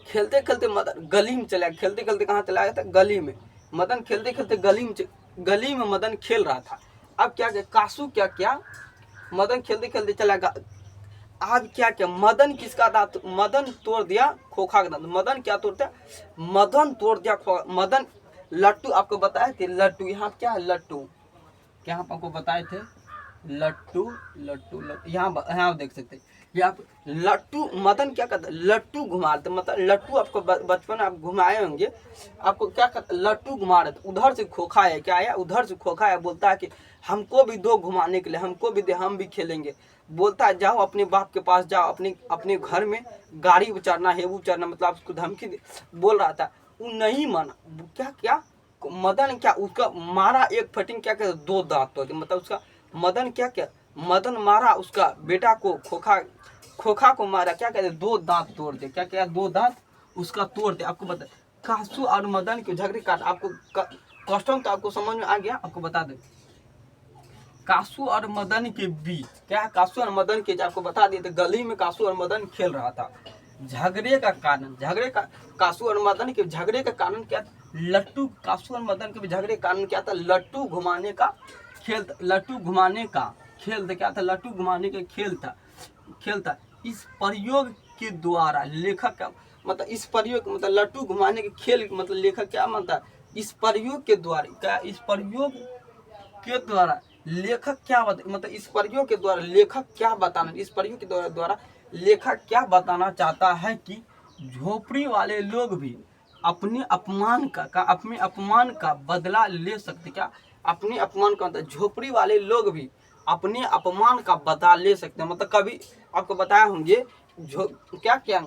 खेलते खेलते मदन गली में चला गया। खेलते खेलते कहाँ चला गया था, गली में। मदन खेलते खेलते गली में मदन खेल रहा था। अब क्या क्या कासू क्या क्या, मदन खेलते खेलते चला गया। अब क्या क्या, मदन किसका दांत, मदन तोड़ दिया खोखा का दांत। मदन क्या तोड़ दिया, मदन तोड़ दिया मदन लट्टू। आपको बताए थे लट्टू, यहाँ क्या है लट्टू, क्या आपको बताए थे लट्टू। लट्टू लट्टू यहाँ देख सकते हैं, यहाँ पे लट्टू। मदन क्या करता है, लट्टू घुमा रहे थे। मतलब लट्टू आपको बचपन में आप घुमाए होंगे, आपको क्या करता, लट्टू घुमा रहे थे। उधर से खोखा है, क्या आया उधर से खोखा है, बोलता है कि हमको भी दो घुमाने के लिए, हमको भी दे, हम भी खेलेंगे। बोलता है जाओ अपने बाप के पास जाओ, अपने घर में गाड़ी उचारना है, वो उचारना, मतलब उसको धमकी बोल रहा था। वो नहीं माना। क्या क्या मदन क्या उसका मारा एक फटिंग, क्या कहते दो दांत तोड़, मतलब उसका मदन क्या क्या, मदन मारा उसका बेटा को, खोखा को मारा, क्या कहते दो दांत तोड़ दे। क्या क्या दो दांत उसका तोड़ दे। आपको बता कासू और मदन के झगड़े का आपको क्वेश्चन तो आपको समझ में आ गया। आपको बता दे कासू और मदन के बीच क्या, कासू और मदन के, आपको बता दिए थे गली में कासू और मदन खेल रहा था। झगड़े का कारण, झगड़े का कासू और मदन के झगड़े का कारण क्या था, लट्टू। कासू और मदन के झगड़े का कारण क्या था, लट्टू घुमाने का खेल। लट्टू घुमाने का खेल था। क्या था, लट्टू घुमाने का खेल था। इस प्रयोग के द्वारा लेखक का मतलब, इस प्रयोग मतलब लट्टू घुमाने के खेल, मतलब लेखक क्या मानता है, इस प्रयोग के द्वारा, क्या इस प्रयोग के द्वारा लेखक क्या मतलब इस प्रयोग के द्वारा लेखक क्या बताना, इस प्रयोग के द्वारा लेखक क्या बताना चाहता है कि झोपड़ी वाले लोग भी अपने अपमान का बदला ले सकते। क्या अपने अपमान का, झोपड़ी वाले लोग भी अपने अपमान का बदला ले सकते हैं। मतलब कभी आपको बताया होंगे क्या क्या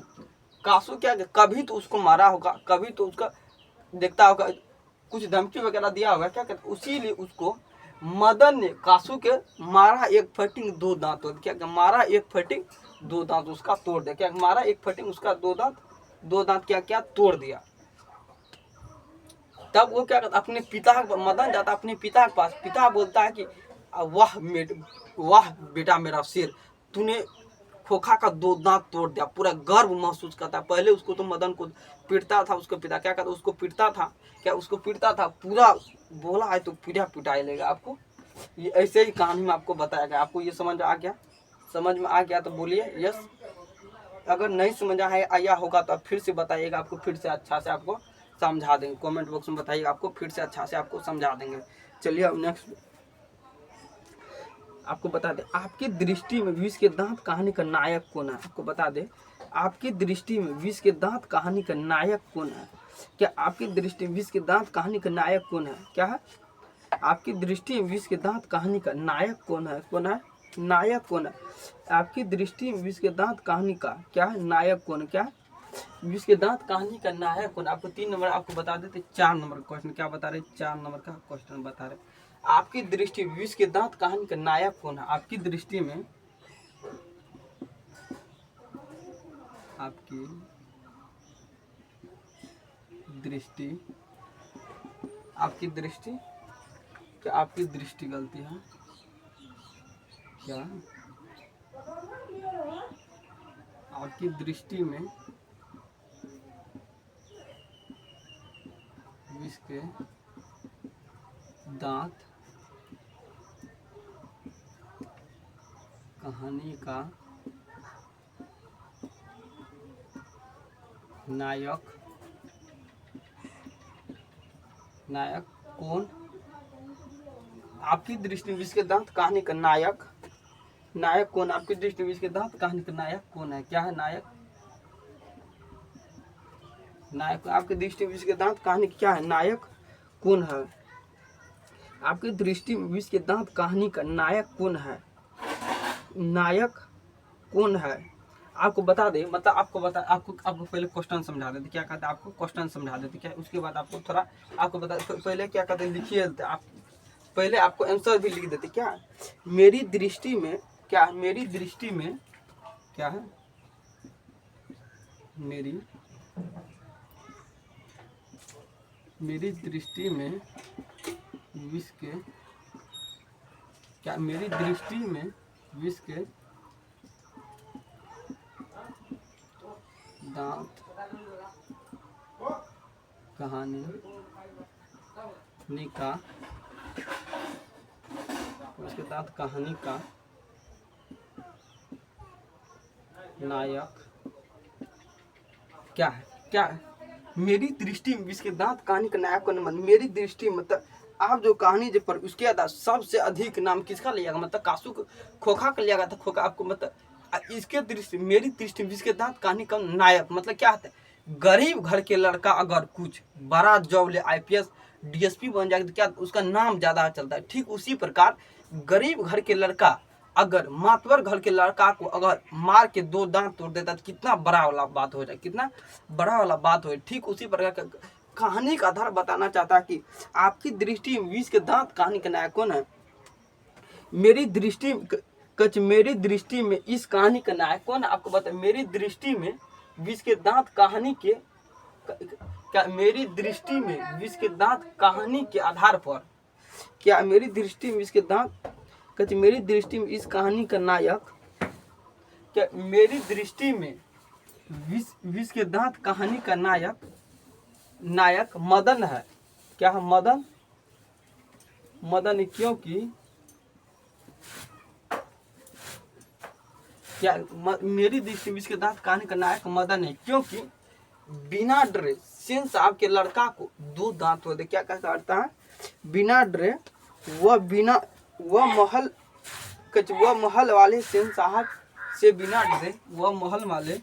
कासू क्या कभी तो उसको मारा होगा, कभी तो उसका देखता होगा, कुछ धमकी वगैरह दिया होगा। क्या कहते उसीलिए उसको मदन ने कासू के मारा एक फटिंग दो दांत तोड़। क्या मारा एक फटिंग दो दांत उसका तोड़ दिया। क्या मारा एक फटिंग उसका दो दांत क्या क्या तोड़ दिया। तब वो क्या करता, अपने पिता, मदन जाता अपने पिता के पास। पिता बोलता है कि वाह बेटा मेरा शेर, तूने खोखा का दो दांत तोड़ दिया। पूरा गर्व महसूस करता है। पहले उसको तो मदन को पीटता था उसको पिता, क्या कहता उसको पीटता था, क्या उसको पीटता था, पूरा बोला है तो पिटाई लेगा आपको। ये ऐसे ही कहानी में आपको बताया गया। आपको ये समझ आ गया, समझ में आ गया तो बोलिए यस। अगर नहीं समझ आया होगा तो आप फिर से बताइएगा, आपको फिर से अच्छा से आपको समझा देंगे। कमेंट बॉक्स में बताइएगा, आपको फिर से अच्छा से आपको समझा देंगे। चलिए अब नेक्स्ट आपको बता दें, आपकी दृष्टि में विष के दांत कहानी का नायक कौन है। आपको बता दें, आपकी दृष्टि में विष के दांत कहानी का नायक कौन है। क्या आपकी दृष्टि में विष के दांत कहानी का नायक कौन है, क्या है आपकी दृष्टि में विष के दांत कहानी का नायक कौन है, नायक कौन है। आपकी दृष्टि में विष के दांत कहानी का क्या है, नायक कौन है, क्या है विष के दांत कहानी का नायक कौन। आपको 3 नंबर आपको बता देते, 4 नंबर का क्वेश्चन क्या बता रहे, 4 नंबर का क्वेश्चन बता रहे। आपकी दृष्टि में विष के दांत कहानी का नायक कौन है। आपकी दृष्टि में, आपकी दृष्टि, आपकी दृष्टि, क्या आपकी दृष्टि गलती है क्या, आपकी दृष्टि में विष के दांत कहानी का नायक कौन। आपकी दृष्टि में विष के दांत कहानी का नायक कौन। आपकी दृष्टि में विष के दांत कहानी का नायक कौन है, क्या है नायक आपकी दृष्टि में विष के दांत कहानी क्या है, नायक कौन है। आपकी दृष्टि में विश्व के दांत कहानी का नायक कौन है? नायक कौन है? आपको बता दे, मतलब आपको पहले क्वेश्चन समझा देते, क्या कहते हैं, आपको क्वेश्चन समझा देते क्या, उसके बाद आपको थोड़ा आपको बता पहले क्या कहते हैं लिखिए, आप पहले आपको आंसर भी लिख देते। क्या मेरी दृष्टि में, क्या मेरी दृष्टि में क्या है, मेरी दृष्टि में विश्व के, क्या मेरी दृष्टि में विश्व के दांत कहानी का, उसके दांत कहानी का नायक क्या है? क्या है मेरी दृष्टि में इसके दांत कहानी का नायक कौन? मेरी दृष्टि मतलब आप जो कहानी जो पर उसके बाद सबसे अधिक नाम किसका लिया, मतलब कासू खोखा का लिया गया था। खोखा आपको मतलब इसके दृष्टि, मेरी दृष्टि में इसके दांत कहानी का नायक मतलब क्या होता है, गरीब घर के लड़का अगर कुछ बड़ा जॉब ले IPS DSP बन जाएगा तो क्या उसका नाम ज्यादा चलता है। ठीक उसी प्रकार गरीब घर के लड़का अगर मातवर घर के लड़का को अगर मार के 2 दांत तोड़ देता तो कितना बड़ा वाला बात हो जाए, कितना बड़ा वाला बात हो। ठीक उसी प्रकार का कहानी का आधार बताना चाहता है कि आपकी दृष्टि में विश्व के दांत कहानी का नायक कौन है? मेरी दृष्टि में इस कहानी का नायक कौन है आपको बता। मेरी दृष्टि में विश्व के दांत कहानी के, क्या मेरी दृष्टि में विश्व के दांत कहानी के आधार पर, क्या मेरी दृष्टि में इसके दांत, मेरी दृष्टि में इस कहानी का नायक, क्या मेरी दृष्टि में विश्व के दांत कहानी का नायक मदन है। क्या है? मदन क्योंकि क्या मेरी दृष्टि में इसके दांत कहानी का नायक मदन है क्योंकि बिना डरे सेन साहब के लड़का को 2 दांत हो दे। क्या करता है? बिना डरे वह महल वाले सेन साहब से बिना डरे वह महल वाले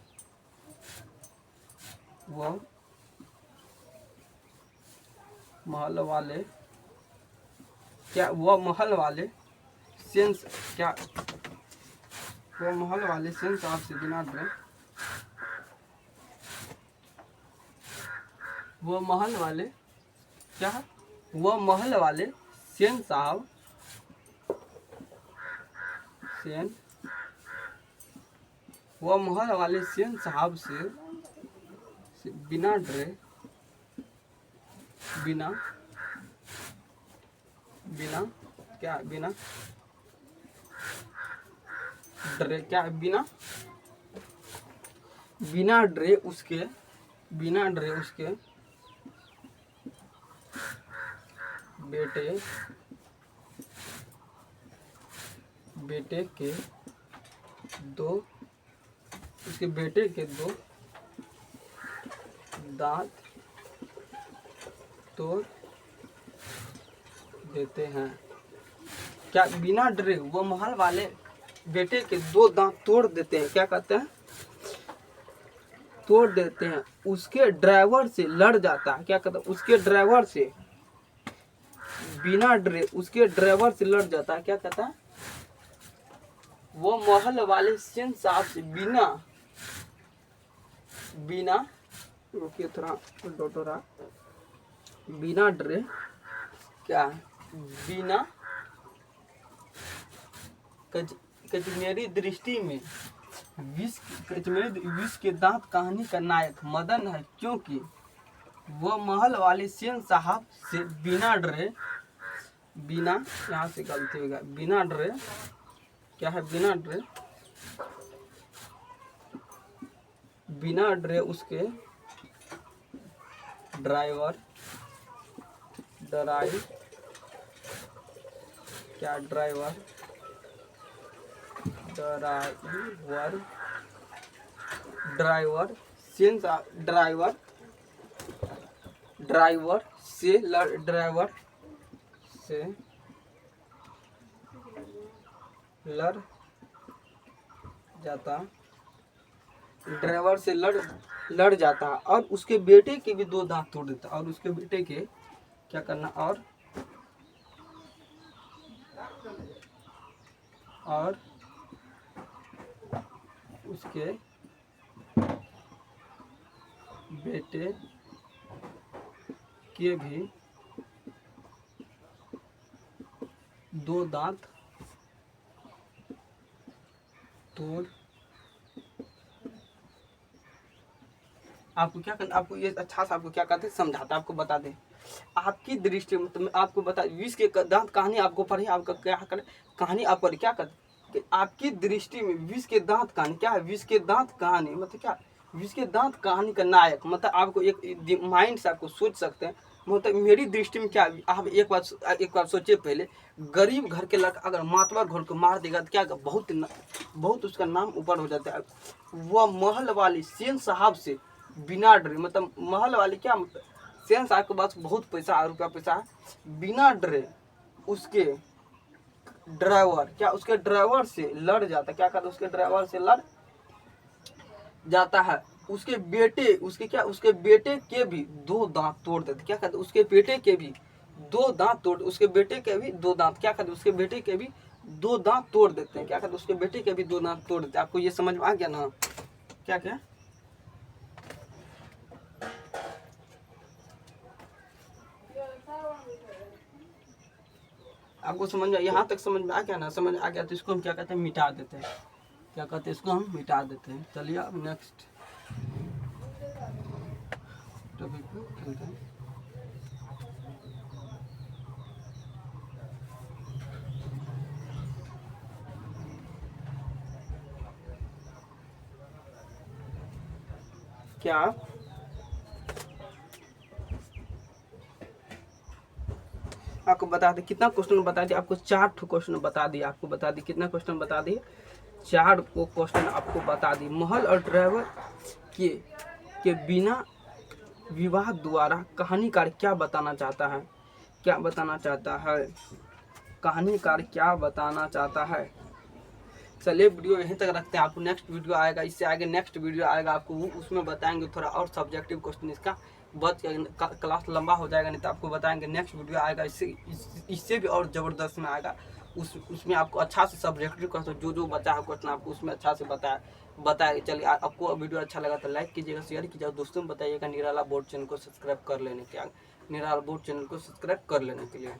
क्या वह महल वाले सेन, क्या वह महल वाले सेन साहब से बिना डरे, वह महल वाले, क्या है, वह महल वाले सेन साहब वह महल वाले सेन साहब से बिना डरे, बिना डरे उसके बेटे के 2 दांत तोड़ देते हैं। क्या बिना डरे वो महल वाले बेटे के 2 दांत तोड़ देते हैं? क्या कहते हैं? तोड़ देते हैं। उसके ड्राइवर से लड़ जाता है। क्या कहते हैं? उसके ड्राइवर से बिना डरे उसके ड्राइवर से लड़ जाता है। क्या कहता है? वो महल वाले सेन साहब से बिना रुकिए थोड़ा डोटोरा, बिना डरे, क्या बिना मेरी दृष्टि में विश्व के दांत कहानी का नायक मदन है क्योंकि वो महल वाले सेन साहब से बिना डरे, यहाँ से गलती होगा, बिना डरे, क्या है, बिना डरे उसके ड्राइवर से लड़ जाता और उसके बेटे के भी 2 दांत तोड़ देता और उसके बेटे के क्या करना, और और उसके बेटे के भी 2 दांत तोड़। आपको क्या करना, आपको ये अच्छा सा आपको क्या कहते हैं समझाता, आपको बता दें। आपकी दृष्टि में तो आपको बता, विष के दांत कहानी आपको पढ़े, आपका क्या करें कहानी आप पढ़े, क्या करते कि आपकी दृष्टि में विष के दांत कहानी क्या है। विष के दांत कहानी मतलब क्या, विष के दांत कहानी का नायक मतलब आपको एक माइंड से आपको सोच सकते हैं। मतलब मेरी दृष्टि में क्या, आप एक बार सोचिए पहले, गरीब घर के लड़का अगर मातबर घर को मार देगा तो क्या बहुत उसका नाम ऊपर हो जाता है। वह महल वाली सेन साहब से बिना डरे, मतलब महल वाली क्या मतलब सेन साहब के पास बहुत पैसा रुपया पैसा है, बिना डरे उसके ड्राइवर क्या उसके ड्राइवर से लड़ जाता, क्या कहते उसके ड्राइवर से लड़ जाता है। उसके बेटे के भी 2 दांत तोड़ देते, क्या कहते उसके बेटे के भी 2 दांत तोड़, उसके बेटे के भी 2 दांत, क्या कहते उसके बेटे के भी 2 दांत तोड़ देते हैं, क्या कहते उसके बेटे के भी 2 दांत तोड़ देते हैं। आपको ये समझ में आ गया ना, क्या क्या आपको समझ में, यहाँ तक समझ में आ गया ना, समझ आ गया तो इसको हम क्या कहते हैं मिटा देते हैं, क्या कहते हैं इसको हम मिटा देते हैं। चलिए अब नेक्स्ट टॉपिक पे चलते हैं। क्या आपको बता दें कितना क्वेश्चन बता दिया, आपको 4 क्वेश्चन बता दिया, आपको बता दी कितना क्वेश्चन बता दिए, 4 को क्वेश्चन आपको बता दी। महल और ड्राइवर के बिना विवाह द्वारा कहानीकार क्या बताना चाहता है, क्या बताना चाहता है, कहानीकार क्या बताना चाहता है। चलिए वीडियो यहीं तक रखते हैं, आपको नेक्स्ट वीडियो आएगा, इससे आगे नेक्स्ट वीडियो आएगा, आपको उसमें बताएंगे थोड़ा और सब्जेक्टिव क्वेश्चन, इसका बहुत क्लास लंबा हो जाएगा, नहीं तो आपको बताएंगे नेक्स्ट वीडियो आएगा, इससे भी और ज़बरदस्त में आएगा। उसमें आपको अच्छा से सब्जेक्टिव क्वेश्चन जो बचा है क्वेश्चन आपको उसमें अच्छा से बताएगा। चलिए आपको वीडियो अच्छा लगा तो लाइक कीजिएगा, शेयर कीजिएगा, दोस्तों में बताइएगा। निराला बोर्ड चैनल को सब्सक्राइब कर लेने के लिए।